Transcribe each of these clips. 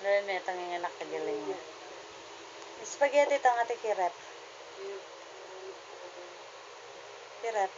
Dahil may tanginganak kagaling niya. Spaghetti ito ang ate kirep. Kirep.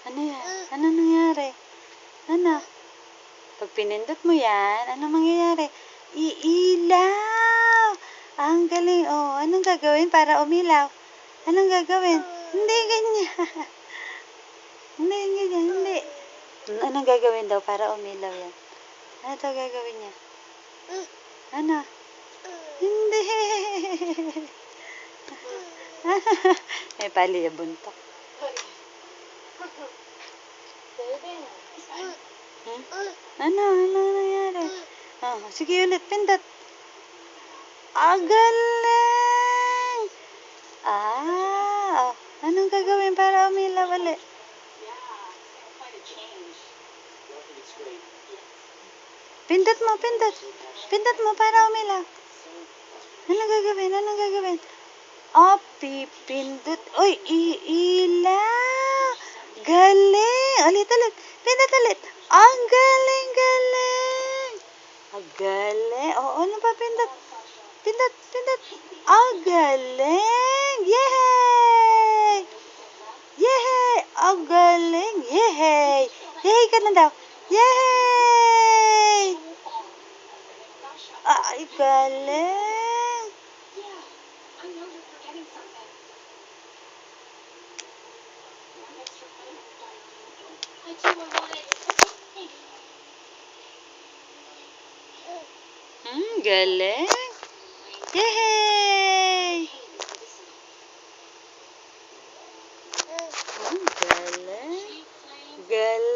Ano yan? Ano nangyari? Ano? Pag pinindot mo yan, ano mangyayari? Iilaw! Ang galing. Oh, anong gagawin para umilaw? Anong gagawin? Hindi ganyan. Hindi ganyan, hindi. Anong gagawin daw para umilaw yan? Ano daw gagawin niya? Ano? Hindi. May palibuntok. Ano nangyari? Oh, sige ulit, pindot. Galing! Oh. Anong gagawin para umilaw ulit? Pindot mo, pindot. Pindot mo para umilaw. Anong gagawin? Anong gagawin? Pipindot. Uy, iilaw. Galing. Ulit. Pindot ulit. Ang galing. Galing. Ano pa pindot? Pindot. Galing. Yay! Galing. Yay! Yay ka na daw. Yay! Ay, galing. Galing. Yay! Galing.